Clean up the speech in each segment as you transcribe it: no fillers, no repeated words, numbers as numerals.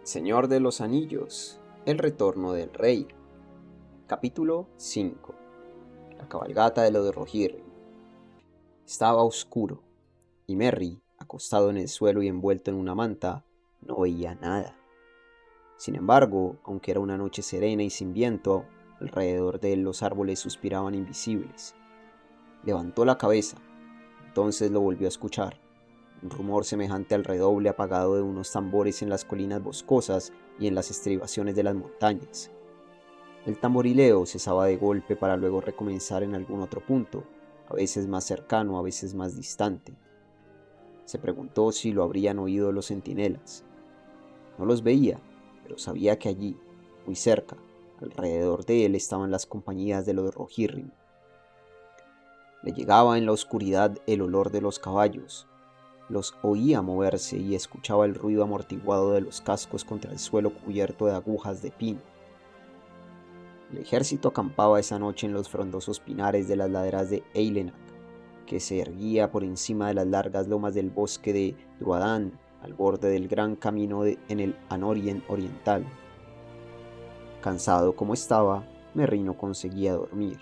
Señor de los Anillos, el retorno del rey. Capítulo 5. La cabalgata de los de Rohirrim. Estaba oscuro, y Merry, acostado en el suelo y envuelto en una manta, no veía nada. Sin embargo, aunque era una noche serena y sin viento, alrededor de él los árboles suspiraban invisibles. Levantó la cabeza, entonces lo volvió a escuchar. Un rumor semejante al redoble apagado de unos tambores en las colinas boscosas y en las estribaciones de las montañas. El tamborileo cesaba de golpe para luego recomenzar en algún otro punto, a veces más cercano, a veces más distante. Se preguntó si lo habrían oído los centinelas. No los veía, pero sabía que allí, muy cerca, alrededor de él estaban las compañías de los Rohirrim. Le llegaba en la oscuridad el olor de los caballos. Los oía moverse y escuchaba el ruido amortiguado de los cascos contra el suelo cubierto de agujas de pino. El ejército acampaba esa noche en los frondosos pinares de las laderas de Eilenak, que se erguía por encima de las largas lomas del bosque de Duadán, al borde del gran camino en el Anórien oriental. Cansado como estaba, Merry no conseguía dormir.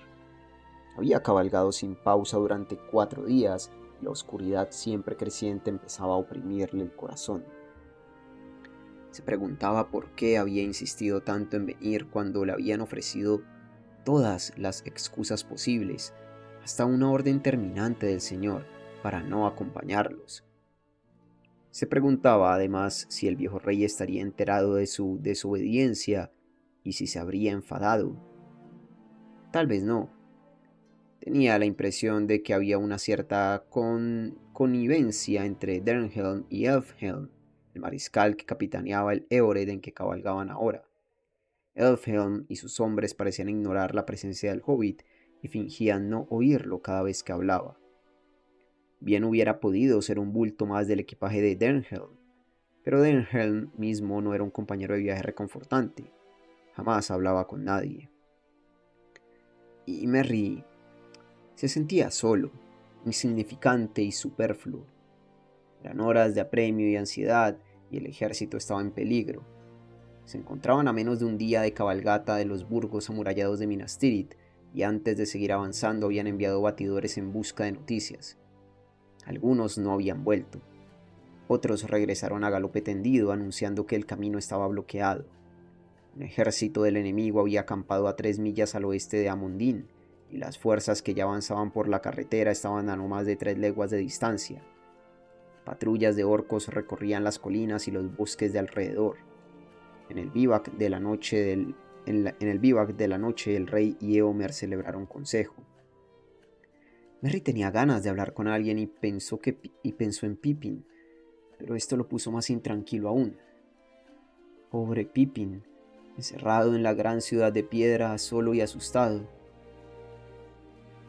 Había cabalgado sin pausa durante 4 días, y la oscuridad siempre creciente empezaba a oprimirle el corazón. Se preguntaba por qué había insistido tanto en venir cuando le habían ofrecido todas las excusas posibles, hasta una orden terminante del Señor para no acompañarlos. Se preguntaba además si el viejo rey estaría enterado de su desobediencia y si se habría enfadado. Tal vez no. Tenía la impresión de que había una cierta connivencia entre Dernhelm y Elfhelm, el mariscal que capitaneaba el Eored en que cabalgaban ahora. Elfhelm y sus hombres parecían ignorar la presencia del hobbit y fingían no oírlo cada vez que hablaba. Bien hubiera podido ser un bulto más del equipaje de Dernhelm, pero Dernhelm mismo no era un compañero de viaje reconfortante. Jamás hablaba con nadie. Y Merry se sentía solo, insignificante y superfluo. Eran horas de apremio y ansiedad, y el ejército estaba en peligro. Se encontraban a menos de un día de cabalgata de los burgos amurallados de Minas Tirith, y antes de seguir avanzando habían enviado batidores en busca de noticias. Algunos no habían vuelto. Otros regresaron a galope tendido, anunciando que el camino estaba bloqueado. Un ejército del enemigo había acampado a 3 millas al oeste de Amundín, y las fuerzas que ya avanzaban por la carretera estaban a no más de 3 leguas de distancia. Patrullas de orcos recorrían las colinas y los bosques de alrededor. En el vivac de la noche, el rey y Éomer celebraron consejo. Merry tenía ganas de hablar con alguien y pensó en Pippin, pero esto lo puso más intranquilo aún. Pobre Pippin, encerrado en la gran ciudad de piedra, solo y asustado.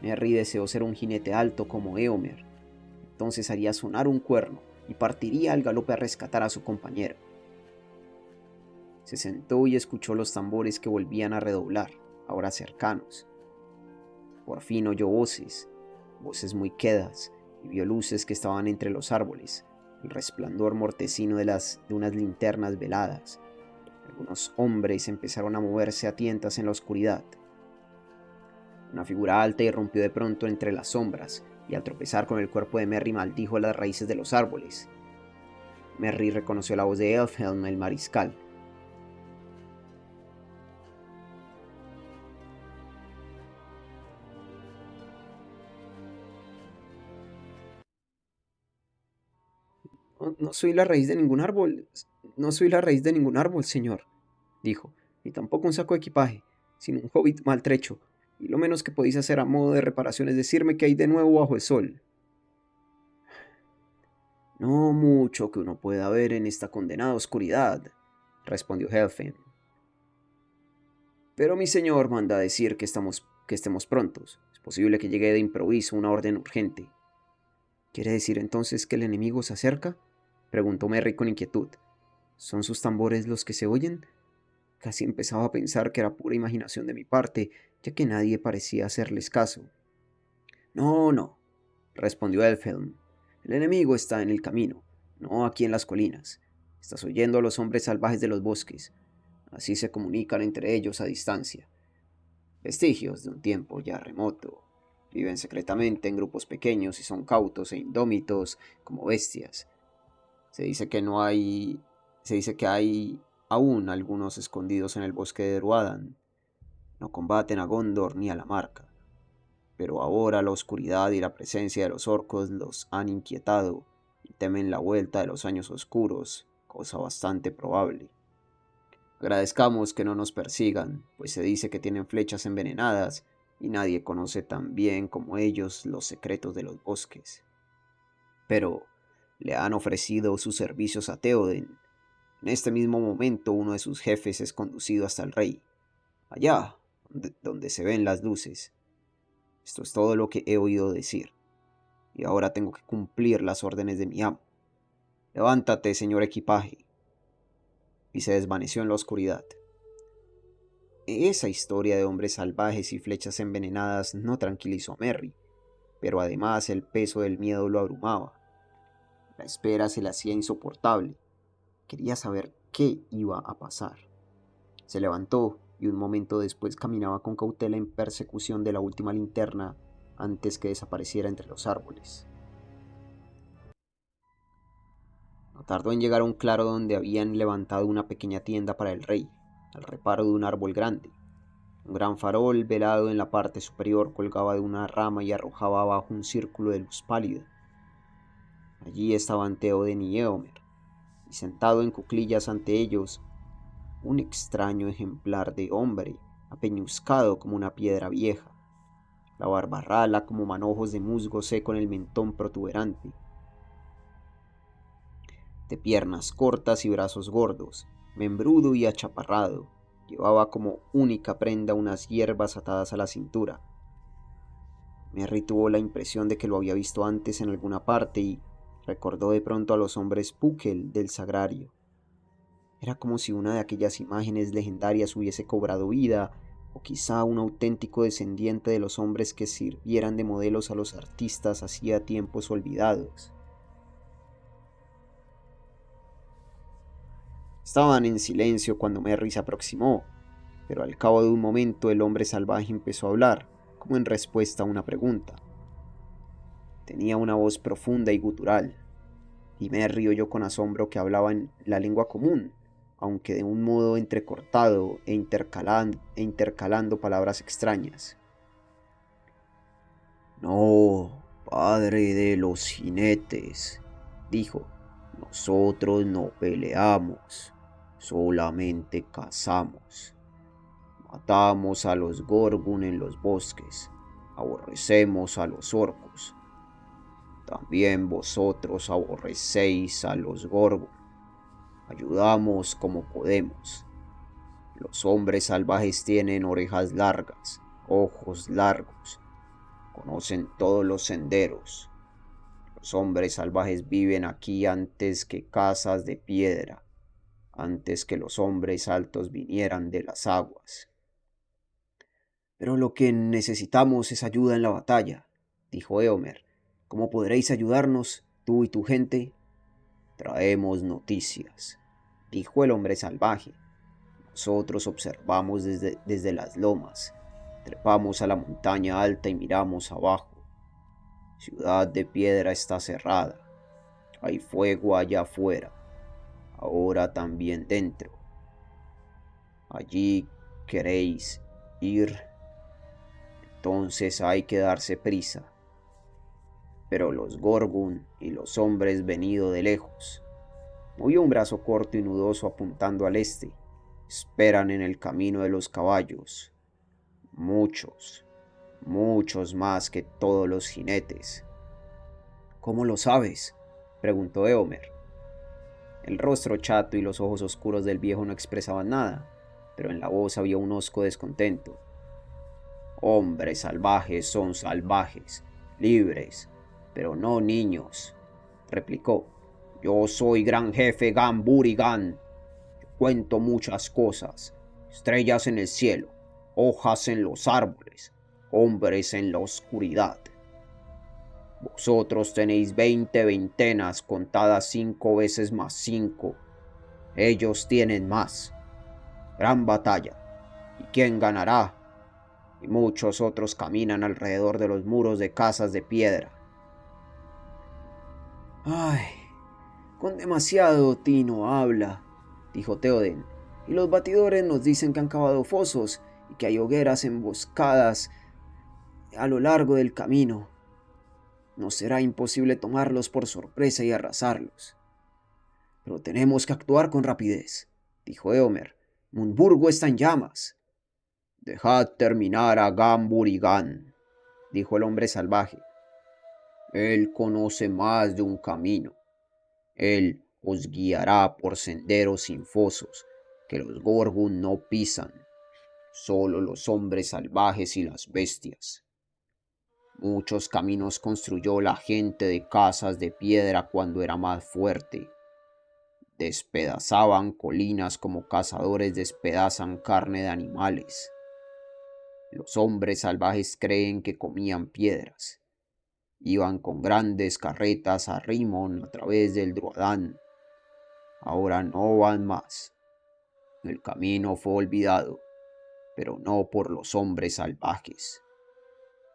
Merry deseó ser un jinete alto como Éomer. Entonces haría sonar un cuerno y partiría al galope a rescatar a su compañero. Se sentó y escuchó los tambores que volvían a redoblar, ahora cercanos. Por fin oyó voces muy quedas, y vio luces que estaban entre los árboles, el resplandor mortecino de unas linternas veladas. Algunos hombres empezaron a moverse a tientas en la oscuridad. Una figura alta irrumpió de pronto entre las sombras, y al tropezar con el cuerpo de Merry maldijo las raíces de los árboles. Merry reconoció la voz de Elfhelm, el mariscal. No soy la raíz de ningún árbol. No soy la raíz de ningún árbol, señor, dijo, ni tampoco un saco de equipaje, sino un hobbit maltrecho, y lo menos que podéis hacer a modo de reparación es decirme que hay de nuevo bajo el sol. No mucho que uno pueda ver en esta condenada oscuridad, respondió Helfin. Pero mi señor manda decir que estemos prontos. Es posible que llegue de improviso una orden urgente. ¿Quiere decir entonces que el enemigo se acerca?, preguntó Merry con inquietud. ¿Son sus tambores los que se oyen? Casi empezaba a pensar que era pura imaginación de mi parte, ya que nadie parecía hacerles caso. No, respondió Elfhelm. El enemigo está en el camino, no aquí en las colinas. Estás oyendo a los hombres salvajes de los bosques. Así se comunican entre ellos a distancia. Vestigios de un tiempo ya remoto. Viven secretamente en grupos pequeños y son cautos e indómitos como bestias. Se dice que no hay... Se dice que hay aún algunos escondidos en el bosque de Druadan. No combaten a Gondor ni a la Marca. Pero ahora la oscuridad y la presencia de los orcos los han inquietado y temen la vuelta de los años oscuros, cosa bastante probable. Agradezcamos que no nos persigan, pues se dice que tienen flechas envenenadas y nadie conoce tan bien como ellos los secretos de los bosques. Pero le han ofrecido sus servicios a Theoden. En este mismo momento uno de sus jefes es conducido hasta el rey, allá donde se ven las luces. Esto es todo lo que he oído decir, y ahora tengo que cumplir las órdenes de mi amo. Levántate, señor equipaje. Y se desvaneció en la oscuridad. Esa historia de hombres salvajes y flechas envenenadas no tranquilizó a Merry, pero además el peso del miedo lo abrumaba. La espera se le hacía insoportable. Quería saber qué iba a pasar. Se levantó y un momento después caminaba con cautela en persecución de la última linterna antes que desapareciera entre los árboles. No tardó en llegar a un claro donde habían levantado una pequeña tienda para el rey, al reparo de un árbol grande. Un gran farol velado en la parte superior colgaba de una rama y arrojaba abajo un círculo de luz pálida. Allí estaban Theoden y Éomer, y sentado en cuclillas ante ellos, un extraño ejemplar de hombre, apeñuscado como una piedra vieja, la barba rala como manojos de musgo seco en el mentón protuberante, de piernas cortas y brazos gordos, membrudo y achaparrado. Llevaba como única prenda unas hierbas atadas a la cintura. Merry tuvo la impresión de que lo había visto antes en alguna parte y recordó de pronto a los hombres Púquel del Sagrario. Era como si una de aquellas imágenes legendarias hubiese cobrado vida, o quizá un auténtico descendiente de los hombres que sirvieran de modelos a los artistas hacía tiempos olvidados. Estaban en silencio cuando Merry se aproximó, pero al cabo de un momento el hombre salvaje empezó a hablar, como en respuesta a una pregunta. Tenía una voz profunda y gutural, y Merry oyó con asombro que hablaba en la lengua común, aunque de un modo entrecortado e intercalando palabras extrañas. No, padre de los jinetes, dijo, nosotros no peleamos, solamente cazamos. Matamos a los Gorgun en los bosques, aborrecemos a los orcos. También vosotros aborrecéis a los Gorgun. Ayudamos como podemos. Los hombres salvajes tienen orejas largas, ojos largos, conocen todos los senderos. Los hombres salvajes viven aquí antes que casas de piedra, antes que los hombres altos vinieran de las aguas. Pero lo que necesitamos es ayuda en la batalla, dijo Éomer. ¿Cómo podréis ayudarnos, tú y tu gente? Traemos noticias, dijo el hombre salvaje. Nosotros observamos desde las lomas, trepamos a la montaña alta y miramos abajo. Ciudad de Piedra está cerrada, hay fuego allá afuera, ahora también dentro. Allí queréis ir, entonces hay que darse prisa. Pero los Gorgun y los hombres venido de lejos, movió un brazo corto y nudoso apuntando al este, esperan en el camino de los caballos. Muchos, muchos más que todos los jinetes. ¿Cómo lo sabes?, preguntó Éomer. El rostro chato y los ojos oscuros del viejo no expresaban nada, pero en la voz había un hosco descontento. Hombres salvajes son salvajes, libres, pero no niños, replicó. Yo soy gran jefe Gan-Burigan. Yo cuento muchas cosas, estrellas en el cielo, hojas en los árboles, hombres en la oscuridad. Vosotros tenéis 20 veintenas contadas 5 veces más 5, Ellos tienen más. Gran batalla. ¿Y quién ganará? Y muchos otros caminan alrededor de los muros de casas de piedra. Ay, con demasiado tino habla, dijo Theoden, y los batidores nos dicen que han cavado fosos y que hay hogueras emboscadas a lo largo del camino. Nos será imposible tomarlos por sorpresa y arrasarlos. Pero tenemos que actuar con rapidez, dijo Éomer. Mundburgo está en llamas. Dejad terminar a Gan, dijo el hombre salvaje. Él conoce más de un camino. Él os guiará por senderos sin fosos que los Gorgun no pisan, solo los hombres salvajes y las bestias. Muchos caminos construyó la gente de casas de piedra cuando era más fuerte. Despedazaban colinas como cazadores despedazan carne de animales. Los hombres salvajes creen que comían piedras. Iban con grandes carretas a Rimon a través del Duodán. Ahora no van más. El camino fue olvidado, pero no por los hombres salvajes.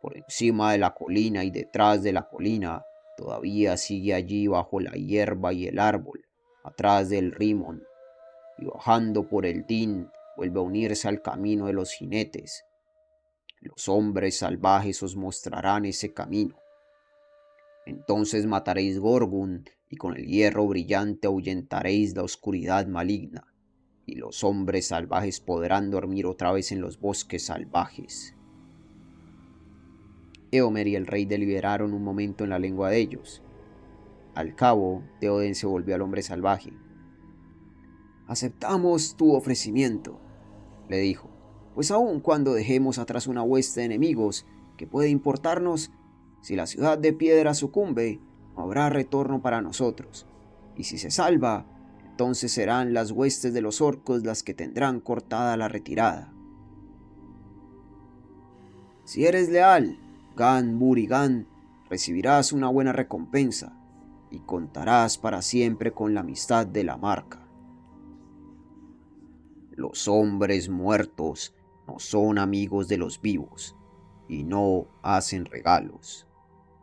Por encima de la colina y detrás de la colina, todavía sigue allí bajo la hierba y el árbol, atrás del Rimon, y bajando por el Din vuelve a unirse al camino de los jinetes. Los hombres salvajes os mostrarán ese camino. Entonces mataréis Gorgun y con el hierro brillante ahuyentaréis la oscuridad maligna, y los hombres salvajes podrán dormir otra vez en los bosques salvajes. Éomer y el rey deliberaron un momento en la lengua de ellos. Al cabo, Theoden se volvió al hombre salvaje. Aceptamos tu ofrecimiento, le dijo, pues aun cuando dejemos atrás una hueste de enemigos que puede importarnos, si la ciudad de piedra sucumbe, no habrá retorno para nosotros, y si se salva, entonces serán las huestes de los orcos las que tendrán cortada la retirada. Si eres leal, Gan, recibirás una buena recompensa, y contarás para siempre con la amistad de la marca. Los hombres muertos no son amigos de los vivos, y no hacen regalos,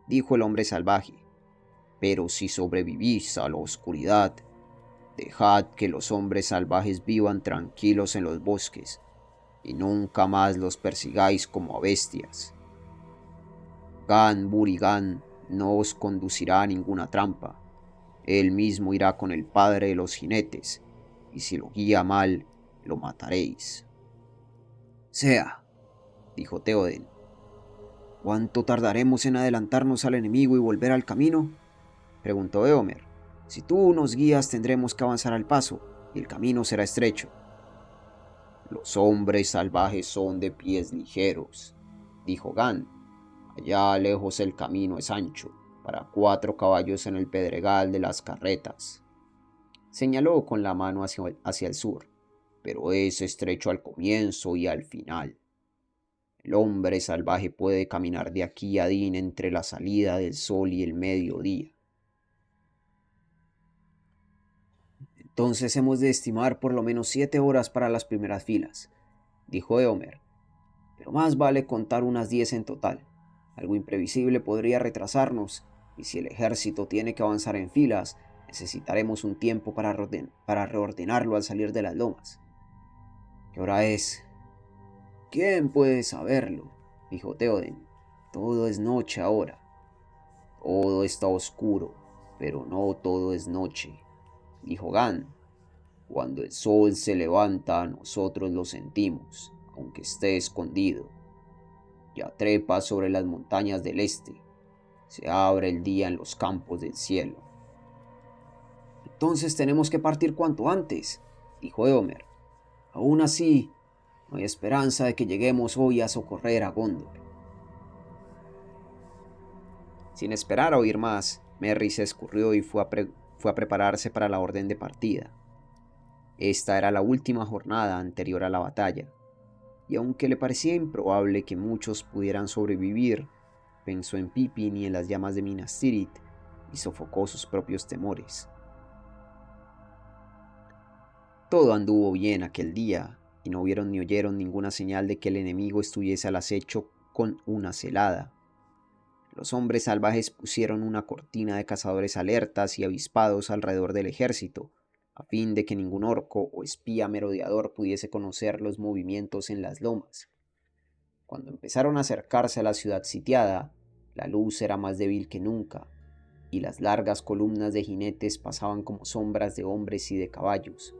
dijo el hombre salvaje. Pero si sobrevivís a la oscuridad, dejad que los hombres salvajes vivan tranquilos en los bosques, y nunca más los persigáis como a bestias. Gan no os conducirá a ninguna trampa. Él mismo irá con el padre de los jinetes, y si lo guía mal, lo mataréis. Sea, dijo Theoden. ¿Cuánto tardaremos en adelantarnos al enemigo y volver al camino? Preguntó Éomer. Si tú nos guías, tendremos que avanzar al paso, y el camino será estrecho. Los hombres salvajes son de pies ligeros, dijo Gan. Allá lejos el camino es ancho, para 4 caballos en el pedregal de las carretas. Señaló con la mano hacia el sur, pero es estrecho al comienzo y al final. El hombre salvaje puede caminar de aquí a Din entre la salida del sol y el mediodía. Entonces hemos de estimar por lo menos 7 horas para las primeras filas, dijo Éomer, pero más vale contar unas 10 en total. Algo imprevisible podría retrasarnos, y si el ejército tiene que avanzar en filas, necesitaremos un tiempo para reordenarlo al salir de las lomas. ¿Qué hora es? ¿Quién puede saberlo?, dijo Theoden. Todo es noche ahora. Todo está oscuro, pero no todo es noche, dijo Gan. Cuando el sol se levanta, nosotros lo sentimos, aunque esté escondido. Ya trepa sobre las montañas del este. Se abre el día en los campos del cielo. Entonces tenemos que partir cuanto antes, dijo Éomer. Aún así, no hay esperanza de que lleguemos hoy a socorrer a Gondor. Sin esperar a oír más, Merry se escurrió y fue a prepararse para la orden de partida. Esta era la última jornada anterior a la batalla, y aunque le parecía improbable que muchos pudieran sobrevivir, pensó en Pippin y en las llamas de Minas Tirith y sofocó sus propios temores. Todo anduvo bien aquel día, y no vieron ni oyeron ninguna señal de que el enemigo estuviese al acecho con una celada. Los hombres salvajes pusieron una cortina de cazadores alertas y avispados alrededor del ejército, a fin de que ningún orco o espía merodeador pudiese conocer los movimientos en las lomas. Cuando empezaron a acercarse a la ciudad sitiada, la luz era más débil que nunca, y las largas columnas de jinetes pasaban como sombras de hombres y de caballos.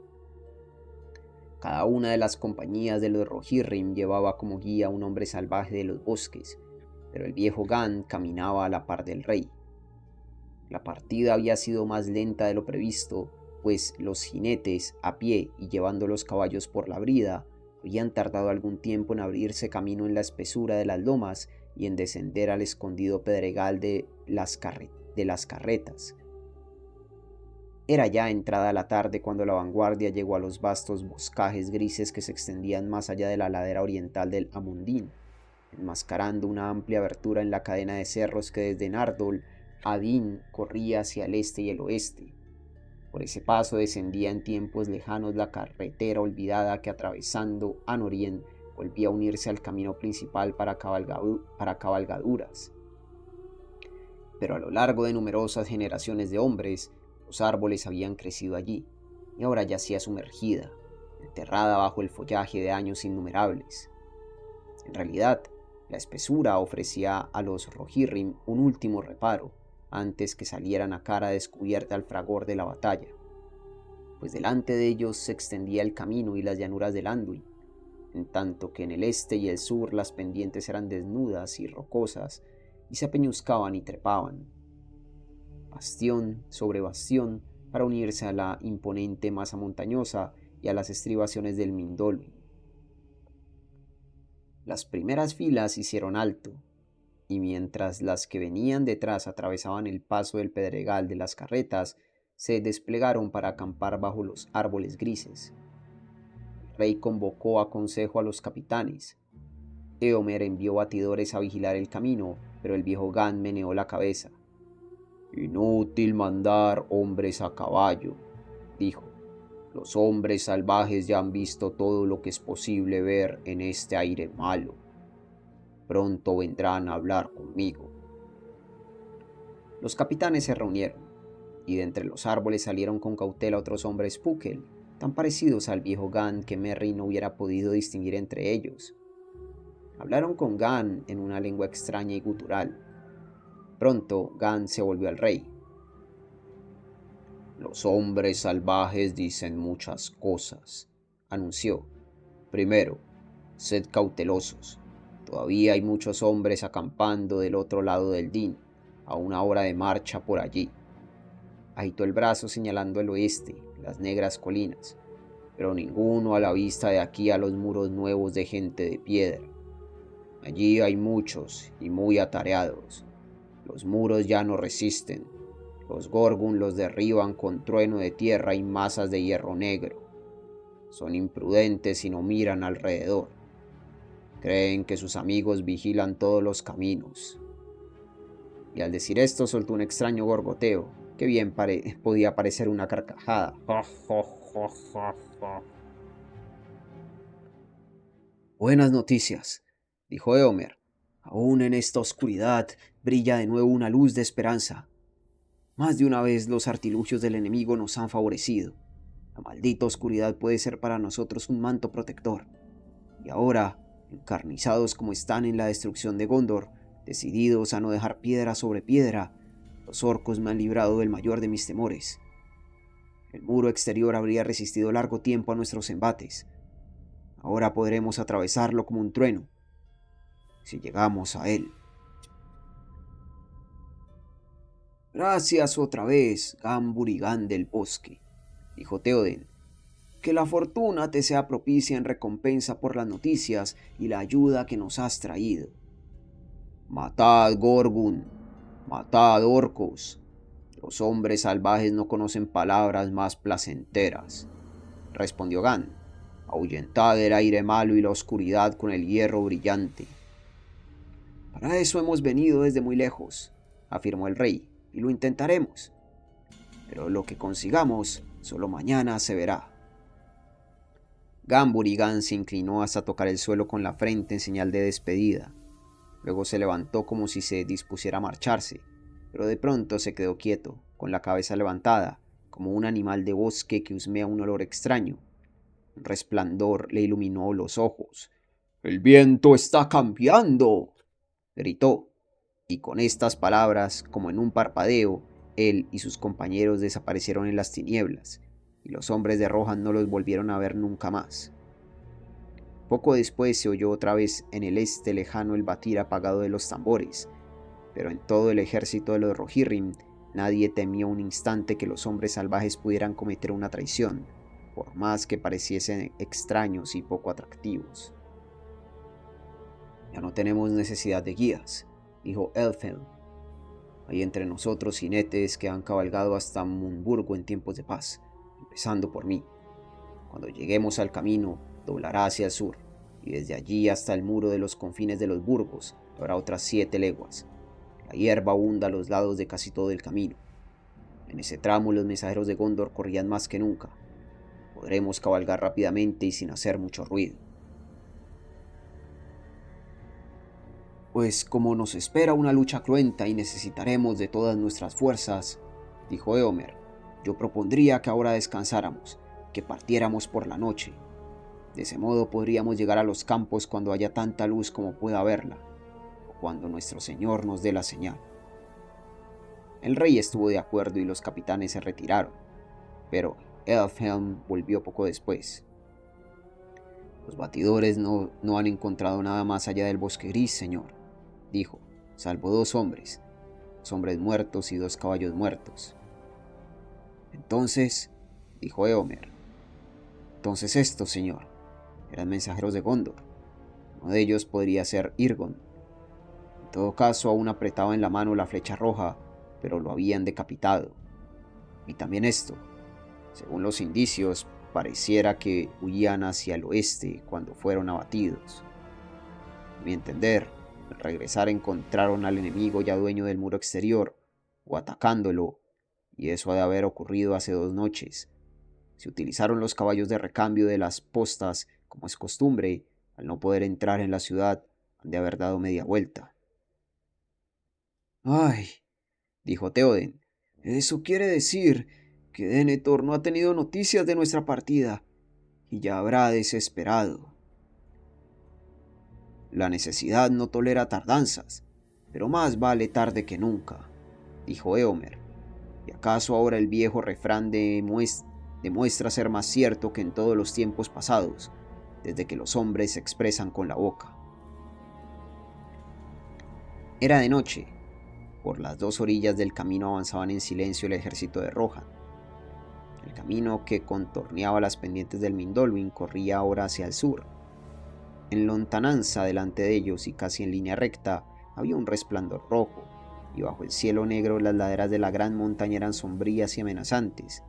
Cada una de las compañías de los Rohirrim llevaba como guía a un hombre salvaje de los bosques, pero el viejo Gan caminaba a la par del rey. La partida había sido más lenta de lo previsto, pues los jinetes, a pie y llevando los caballos por la brida, habían tardado algún tiempo en abrirse camino en la espesura de las lomas y en descender al escondido pedregal de las carretas. Era ya entrada la tarde cuando la vanguardia llegó a los vastos boscajes grises que se extendían más allá de la ladera oriental del Amundín, enmascarando una amplia abertura en la cadena de cerros que desde Nardol a Din corría hacia el este y el oeste. Por ese paso descendía en tiempos lejanos la carretera olvidada que, atravesando Anorien, volvía a unirse al camino principal para cabalgaduras. Pero a lo largo de numerosas generaciones de hombres, los árboles habían crecido allí, y ahora yacía sumergida, enterrada bajo el follaje de años innumerables. En realidad, la espesura ofrecía a los Rohirrim un último reparo, antes que salieran a cara descubierta al fragor de la batalla, pues delante de ellos se extendía el camino y las llanuras del Anduin, en tanto que en el este y el sur las pendientes eran desnudas y rocosas, y se apeñuscaban y trepaban, bastión sobre bastión, para unirse a la imponente masa montañosa y a las estribaciones del Mindolluin. Las primeras filas hicieron alto, y mientras las que venían detrás atravesaban el paso del pedregal de las carretas, se desplegaron para acampar bajo los árboles grises. El rey convocó a consejo a los capitanes. Éomer envió batidores a vigilar el camino, pero el viejo Gan meneó la cabeza. «Inútil mandar hombres a caballo», dijo. «Los hombres salvajes ya han visto todo lo que es posible ver en este aire malo. Pronto vendrán a hablar conmigo». Los capitanes se reunieron, y de entre los árboles salieron con cautela otros hombres Púquel, tan parecidos al viejo Gan que Merry no hubiera podido distinguir entre ellos. Hablaron con Gan en una lengua extraña y gutural. Pronto Gan se volvió al rey. «Los hombres salvajes dicen muchas cosas», anunció. «Primero, sed cautelosos. Todavía hay muchos hombres acampando del otro lado del Din, a una hora de marcha por allí». Agitó el brazo señalando el oeste, las negras colinas, pero ninguno a la vista de aquí a los muros nuevos de gente de piedra. Allí hay muchos y muy atareados. Los muros ya no resisten. Los Gorgun los derriban con trueno de tierra y masas de hierro negro. Son imprudentes y no miran alrededor. Creen que sus amigos vigilan todos los caminos. Y al decir esto soltó un extraño gorgoteo, que bien podía parecer una carcajada. «Buenas noticias», dijo Éomer. «Aún en esta oscuridad brilla de nuevo una luz de esperanza. Más de una vez los artilugios del enemigo nos han favorecido. La maldita oscuridad puede ser para nosotros un manto protector. Y ahora, encarnizados como están en la destrucción de Gondor, decididos a no dejar piedra sobre piedra, los orcos me han librado del mayor de mis temores. El muro exterior habría resistido largo tiempo a nuestros embates. Ahora podremos atravesarlo como un trueno, si llegamos a él». «Gracias otra vez, Gan Burigán del bosque», dijo Théoden. «Que la fortuna te sea propicia en recompensa por las noticias y la ayuda que nos has traído». «Matad Gorgun, matad orcos. Los hombres salvajes no conocen palabras más placenteras», respondió Gan. «Ahuyentad el aire malo y la oscuridad con el hierro brillante». «Para eso hemos venido desde muy lejos», afirmó el rey, «y lo intentaremos. Pero lo que consigamos solo mañana se verá». Gamburigan se inclinó hasta tocar el suelo con la frente en señal de despedida. Luego se levantó como si se dispusiera a marcharse, pero de pronto se quedó quieto, con la cabeza levantada, como un animal de bosque que husmea un olor extraño. Un resplandor le iluminó los ojos. «¡El viento está cambiando!», gritó, y con estas palabras, como en un parpadeo, él y sus compañeros desaparecieron en las tinieblas, y los hombres de Rohan no los volvieron a ver nunca más. Poco después se oyó otra vez en el este lejano el batir apagado de los tambores, pero en todo el ejército de los Rohirrim nadie temió un instante que los hombres salvajes pudieran cometer una traición, por más que pareciesen extraños y poco atractivos. «Ya no tenemos necesidad de guías», dijo Elfhelm. «Hay entre nosotros jinetes que han cabalgado hasta Munburgo en tiempos de paz, empezando por mí. Cuando lleguemos al camino, doblará hacia el sur, y desde allí hasta el muro de los confines de los burgos habrá otras 7 leguas. La hierba abunda a los lados de casi todo el camino. En ese tramo los mensajeros de Gondor corrían más que nunca. Podremos cabalgar rápidamente y sin hacer mucho ruido». «Pues como nos espera una lucha cruenta y necesitaremos de todas nuestras fuerzas», dijo Éomer, «yo propondría que ahora descansáramos, que partiéramos por la noche. De ese modo podríamos llegar a los campos cuando haya tanta luz como pueda haberla, o cuando nuestro Señor nos dé la señal». El rey estuvo de acuerdo y los capitanes se retiraron, pero Elfhelm volvió poco después. «Los batidores no han encontrado nada más allá del bosque gris, señor», dijo, «salvo 2 hombres muertos y 2 caballos muertos». «Entonces», dijo Éomer, «entonces estos, señor, eran mensajeros de Gondor. Uno de ellos podría ser Irgon. En todo caso, aún apretaba en la mano la flecha roja, pero lo habían decapitado. Y también esto, según los indicios, pareciera que huían hacia el oeste cuando fueron abatidos. A mi entender, al regresar encontraron al enemigo ya dueño del muro exterior, o atacándolo, y eso ha de haber ocurrido hace 2 noches. Se utilizaron los caballos de recambio de las postas, como es costumbre. Al no poder entrar en la ciudad, han de haber dado media vuelta». «Ay», dijo Theoden, «eso quiere decir que Denethor no ha tenido noticias de nuestra partida, y ya habrá desesperado». «La necesidad no tolera tardanzas, pero más vale tarde que nunca», dijo Éomer. «¿Y acaso ahora el viejo refrán demuestra ser más cierto que en todos los tiempos pasados, desde que los hombres se expresan con la boca?» Era de noche. Por las 2 orillas del camino avanzaban en silencio el ejército de Rohan. El camino que contorneaba las pendientes del Mindolluin corría ahora hacia el sur. En lontananza delante de ellos y casi en línea recta había un resplandor rojo, y bajo el cielo negro las laderas de la gran montaña eran sombrías y amenazantes.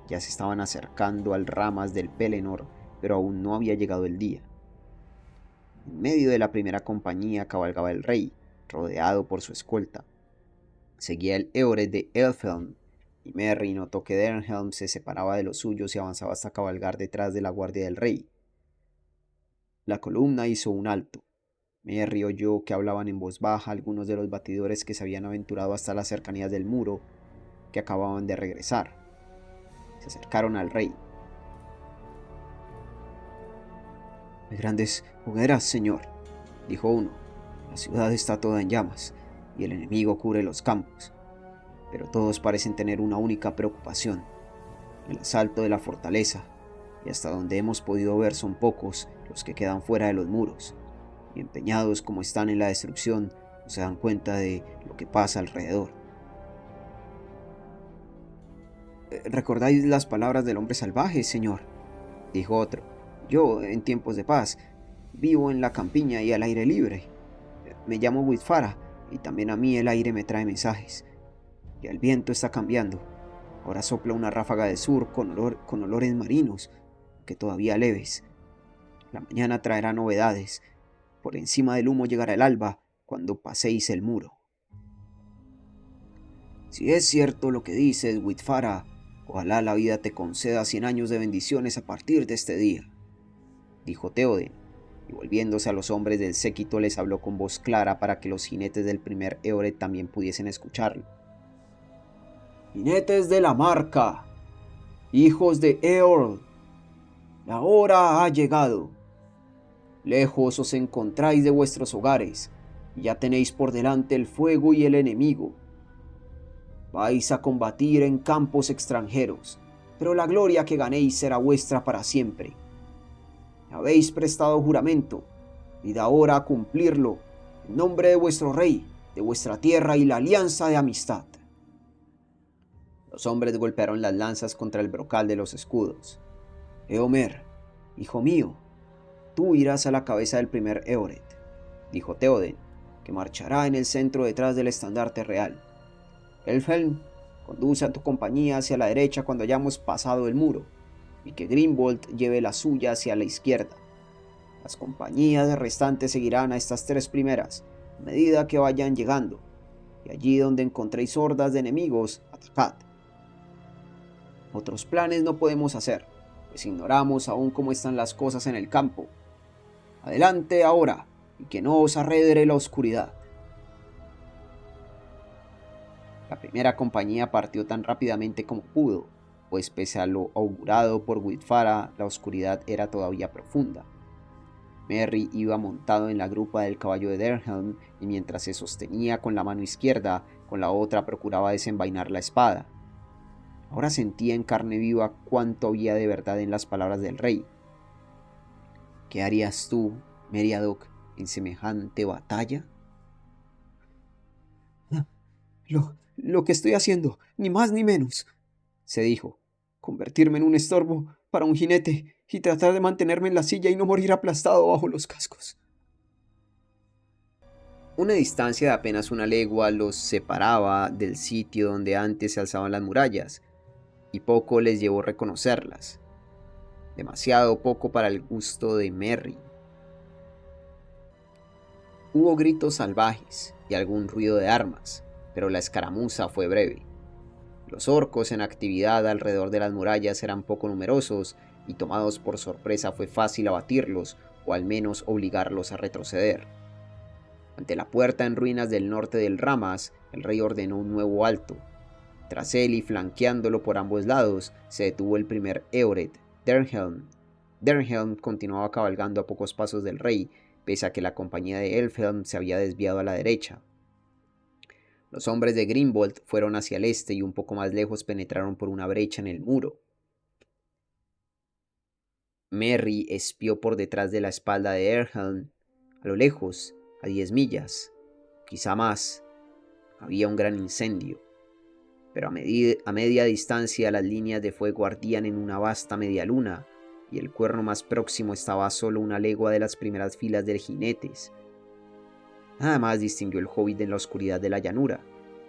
Ya se estaban acercando al ramas del Pelennor, pero aún no había llegado el día. En medio de la primera compañía cabalgaba el rey, rodeado por su escolta. Seguía el Eored de Elfhelm, y Merry notó que Dernhelm se separaba de los suyos y avanzaba hasta cabalgar detrás de la guardia del rey. La columna hizo un alto. Merry oyó que hablaban en voz baja algunos de los batidores que se habían aventurado hasta las cercanías del muro, que acababan de regresar. Se acercaron al rey. «Hay grandes hogueras, señor», dijo uno. «La ciudad está toda en llamas, y el enemigo cubre los campos. Pero todos parecen tener una única preocupación: el asalto de la fortaleza, y hasta donde hemos podido ver son pocos los que quedan fuera de los muros, y empeñados como están en la destrucción, no se dan cuenta de lo que pasa alrededor». «¿Recordáis las palabras del hombre salvaje, señor?», dijo otro. «Yo, en tiempos de paz, vivo en la campiña y al aire libre. Me llamo Witfara, y también a mí el aire me trae mensajes. Y el viento está cambiando. Ahora sopla una ráfaga del sur con olores marinos, que todavía leves. La mañana traerá novedades. Por encima del humo llegará el alba, cuando paséis el muro». «Si es cierto lo que dices, Witfara, ojalá la vida te conceda 100 años de bendiciones a partir de este día», dijo Theoden, y volviéndose a los hombres del séquito les habló con voz clara para que los jinetes del primer Eored también pudiesen escucharlo. «Jinetes de la Marca, hijos de Eorl, la hora ha llegado. Lejos os encontráis de vuestros hogares, y ya tenéis por delante el fuego y el enemigo. Vais a combatir en campos extranjeros, pero la gloria que ganéis será vuestra para siempre. Habéis prestado juramento, id ahora a cumplirlo, en nombre de vuestro rey, de vuestra tierra y la alianza de amistad». Los hombres golpearon las lanzas contra el brocal de los escudos. «Eomer, hijo mío, tú irás a la cabeza del primer Eored», dijo Theoden, «que marchará en el centro detrás del estandarte real. Elfhelm, conduce a tu compañía hacia la derecha cuando hayamos pasado el muro, y que Grimbold lleve la suya hacia la izquierda. Las compañías restantes seguirán a estas tres primeras, a medida que vayan llegando, y allí donde encontréis hordas de enemigos, atacad. Otros planes no podemos hacer, pues ignoramos aún cómo están las cosas en el campo. Adelante ahora, y que no os arredre la oscuridad». La primera compañía partió tan rápidamente como pudo, pues pese a lo augurado por Witfara, la oscuridad era todavía profunda. Merry iba montado en la grupa del caballo de Derhelm, y mientras se sostenía con la mano izquierda, con la otra procuraba desenvainar la espada. Ahora sentía en carne viva cuánto había de verdad en las palabras del rey. ¿Qué harías tú, Meriadoc, en semejante batalla? Lo que estoy haciendo, ni más ni menos, se dijo. Convertirme en un estorbo para un jinete y tratar de mantenerme en la silla y no morir aplastado bajo los cascos. Una distancia de apenas una legua los separaba del sitio donde antes se alzaban las murallas, y poco les llevó reconocerlas. Demasiado poco para el gusto de Merry. Hubo gritos salvajes y algún ruido de armas, pero la escaramuza fue breve. Los orcos en actividad alrededor de las murallas eran poco numerosos, y tomados por sorpresa fue fácil abatirlos, o al menos obligarlos a retroceder. Ante la puerta en ruinas del norte del Ramas, el rey ordenó un nuevo alto. Tras él y flanqueándolo por ambos lados, se detuvo el primer Eored, Dernhelm. Dernhelm continuaba cabalgando a pocos pasos del rey, pese a que la compañía de Elfhelm se había desviado a la derecha. Los hombres de Grimbold fueron hacia el este y un poco más lejos penetraron por una brecha en el muro. Merry espió por detrás de la espalda de Erhelm. A lo lejos, a 10 millas, quizá más, había un gran incendio. Pero a media distancia las líneas de fuego ardían en una vasta medialuna, y el cuerno más próximo estaba a solo una legua de las primeras filas de jinetes. Nada más distinguió el hobbit en la oscuridad de la llanura,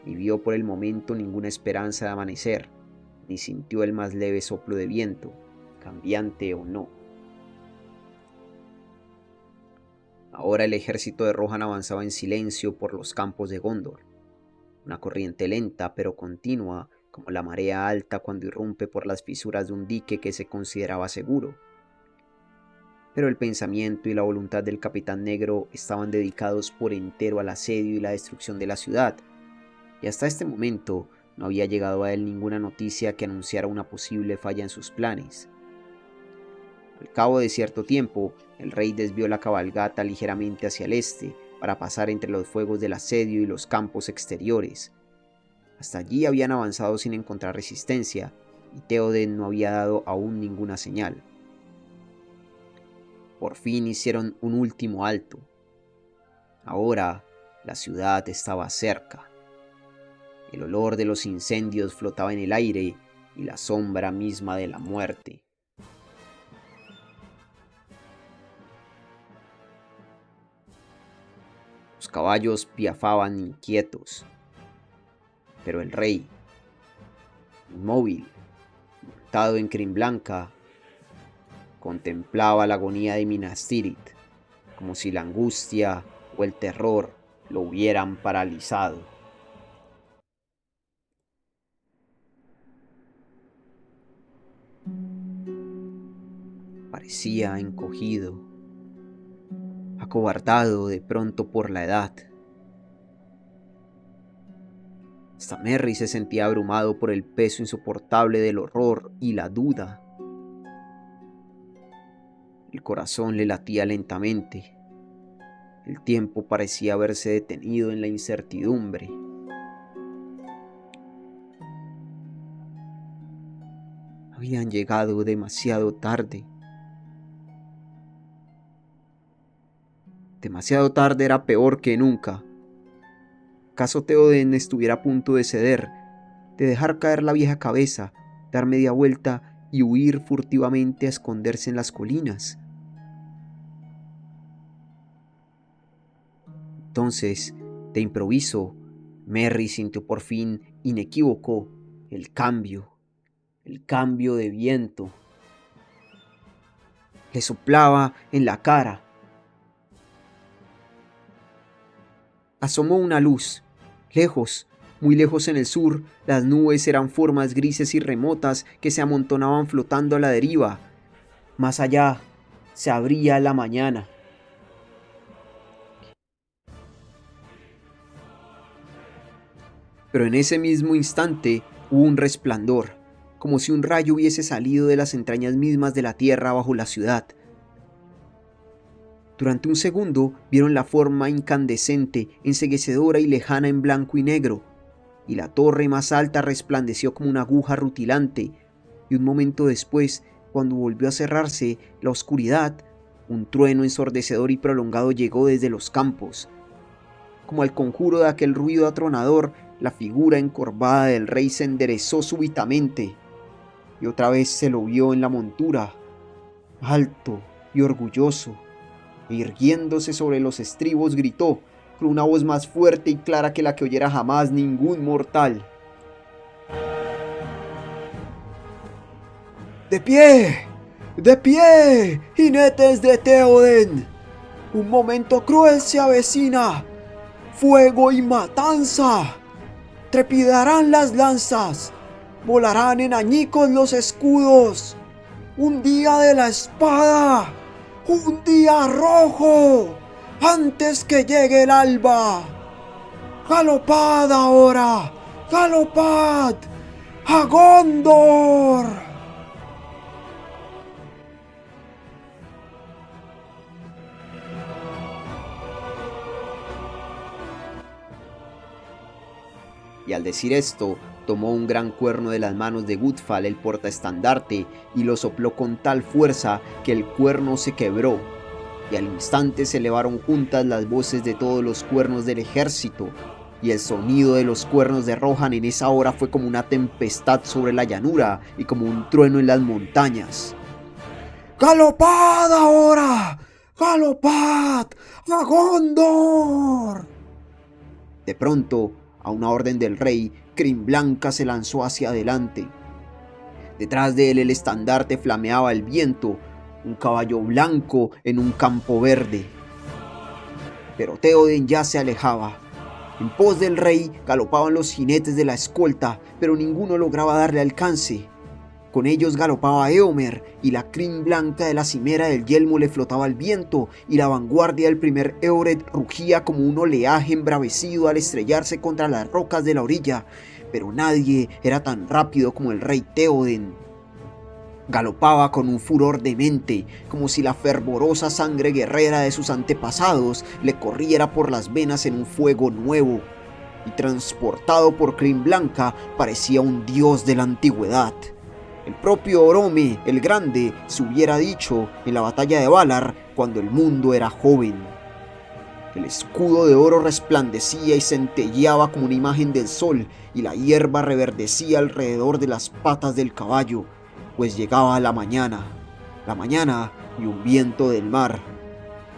ni vio por el momento ninguna esperanza de amanecer, ni sintió el más leve soplo de viento, cambiante o no. Ahora el ejército de Rohan avanzaba en silencio por los campos de Gondor. Una corriente lenta pero continua, como la marea alta cuando irrumpe por las fisuras de un dique que se consideraba seguro. Pero el pensamiento y la voluntad del Capitán Negro estaban dedicados por entero al asedio y la destrucción de la ciudad, y hasta este momento no había llegado a él ninguna noticia que anunciara una posible falla en sus planes. Al cabo de cierto tiempo, el rey desvió la cabalgata ligeramente hacia el este para pasar entre los fuegos del asedio y los campos exteriores. Hasta allí habían avanzado sin encontrar resistencia, y Theoden no había dado aún ninguna señal. Por fin hicieron un último alto. Ahora la ciudad estaba cerca. El olor de los incendios flotaba en el aire y la sombra misma de la muerte. Los caballos piafaban inquietos, pero el rey, inmóvil, montado en crin blanca, contemplaba la agonía de Minas Tirith, como si la angustia o el terror lo hubieran paralizado. parecía encogido, acobardado de pronto por la edad. Hasta Merry se sentía abrumado por el peso insoportable del horror y la duda. El corazón le latía lentamente. El tiempo parecía haberse detenido en la incertidumbre. Habían llegado demasiado tarde. Demasiado tarde era peor que nunca. ¿Acaso Theoden estuviera a punto de ceder, de dejar caer la vieja cabeza, dar media vuelta y huir furtivamente a esconderse en las colinas? Entonces, de improviso, Merry sintió por fin inequívoco el cambio de viento. Le soplaba en la cara. Asomó una luz. Lejos, muy lejos en el sur, las nubes eran formas grises y remotas que se amontonaban flotando a la deriva. Más allá, se abría la mañana. Pero en ese mismo instante hubo un resplandor, como si un rayo hubiese salido de las entrañas mismas de la tierra bajo la ciudad. Durante un segundo vieron la forma incandescente, enceguecedora y lejana en blanco y negro, y la torre más alta resplandeció como una aguja rutilante, y un momento después, cuando volvió a cerrarse la oscuridad, un trueno ensordecedor y prolongado llegó desde los campos. Como al conjuro de aquel ruido atronador, la figura encorvada del rey se enderezó súbitamente, y otra vez se lo vio en la montura, alto y orgulloso, e irguiéndose sobre los estribos gritó, con una voz más fuerte y clara que la que oyera jamás ningún mortal: ¡De pie! ¡De pie, jinetes de Theoden! ¡Un momento cruel se avecina! ¡Fuego y matanza! Trepidarán las lanzas, volarán en añicos los escudos. ¡Un día de la espada! ¡Un día rojo! ¡Antes que llegue el alba! ¡Galopad ahora! ¡Galopad! ¡A Gondor! Y al decir esto, tomó un gran cuerno de las manos de Gudfal, el portaestandarte, y lo sopló con tal fuerza que el cuerno se quebró, y al instante se elevaron juntas las voces de todos los cuernos del ejército, y el sonido de los cuernos de Rohan en esa hora fue como una tempestad sobre la llanura y como un trueno en las montañas. ¡Galopad ahora! ¡Galopad! ¡A Gondor! De pronto, a una orden del rey, Crimblanca se lanzó hacia adelante. Detrás de él el estandarte flameaba el viento, un caballo blanco en un campo verde. Pero Theoden ya se alejaba. En pos del rey galopaban los jinetes de la escolta, pero ninguno lograba darle alcance. Con ellos galopaba Éomer, y la crin blanca de la cimera del yelmo le flotaba al viento, y la vanguardia del primer Eored rugía como un oleaje embravecido al estrellarse contra las rocas de la orilla, pero nadie era tan rápido como el rey Theoden. Galopaba con un furor demente, como si la fervorosa sangre guerrera de sus antepasados le corriera por las venas en un fuego nuevo, y transportado por crin blanca parecía un dios de la antigüedad. El propio Orome, el Grande, se hubiera dicho en la batalla de Valar cuando el mundo era joven. El escudo de oro resplandecía y centelleaba como una imagen del sol, y la hierba reverdecía alrededor de las patas del caballo, pues llegaba la mañana y un viento del mar.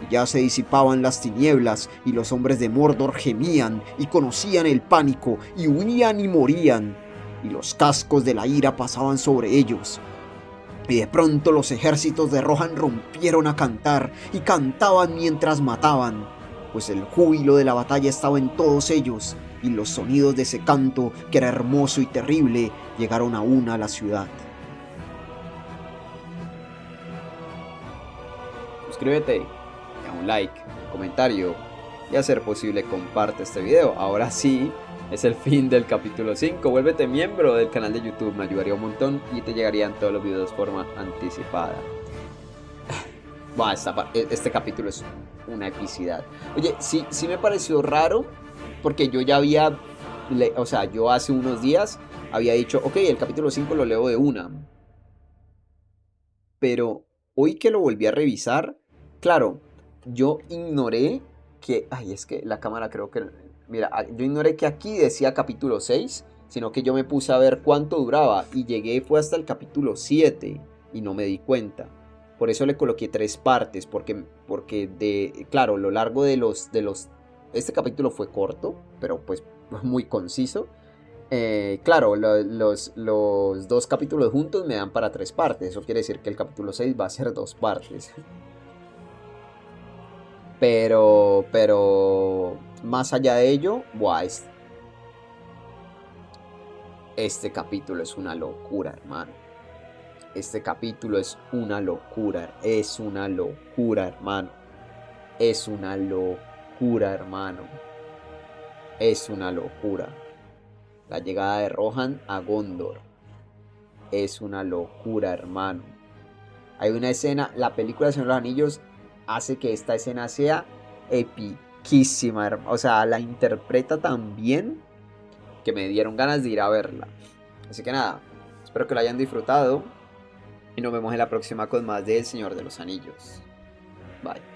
Y ya se disipaban las tinieblas, y los hombres de Mordor gemían y conocían el pánico, y huían y morían, y los cascos de la ira pasaban sobre ellos. Y de pronto los ejércitos de Rohan rompieron a cantar, y cantaban mientras mataban, pues el júbilo de la batalla estaba en todos ellos, y los sonidos de ese canto, que era hermoso y terrible, llegaron aún a la ciudad. suscríbete, deja un like, un comentario y a ser posible comparte este video. Ahora sí, es el fin del capítulo 5. Vuélvete miembro del canal de YouTube, me ayudaría un montón y te llegarían todos los videos de forma anticipada. Este capítulo es una epicidad. Oye, sí me pareció raro porque yo ya había, o sea, yo hace unos días había dicho, ok, el capítulo 5 lo leo de una. Pero hoy que lo volví a revisar, claro, yo ignoré que, ay, es que la cámara creo que, mira, yo ignoré que aquí decía capítulo 6, sino que yo me puse a ver cuánto duraba y fue hasta el capítulo 7 y no me di cuenta. Por eso le coloqué 3 partes, porque claro, lo largo este capítulo fue corto, pero pues muy conciso. Claro, los 2 capítulos juntos me dan para 3 partes. Eso quiere decir que el capítulo 6 va a ser 2 partes. Pero más allá de ello, buah, este capítulo es una locura, hermano. Este capítulo es una locura. Es una locura, hermano. Es una locura, hermano. Es una locura. La llegada de Rohan a Gondor. Es una locura, hermano. Hay una escena, la película de Señor de los Anillos hace que esta escena sea epiquísima. O sea, la interpreta tan bien que me dieron ganas de ir a verla. Así que nada, espero que lo hayan disfrutado. Y nos vemos en la próxima con más de El Señor de los Anillos. Bye.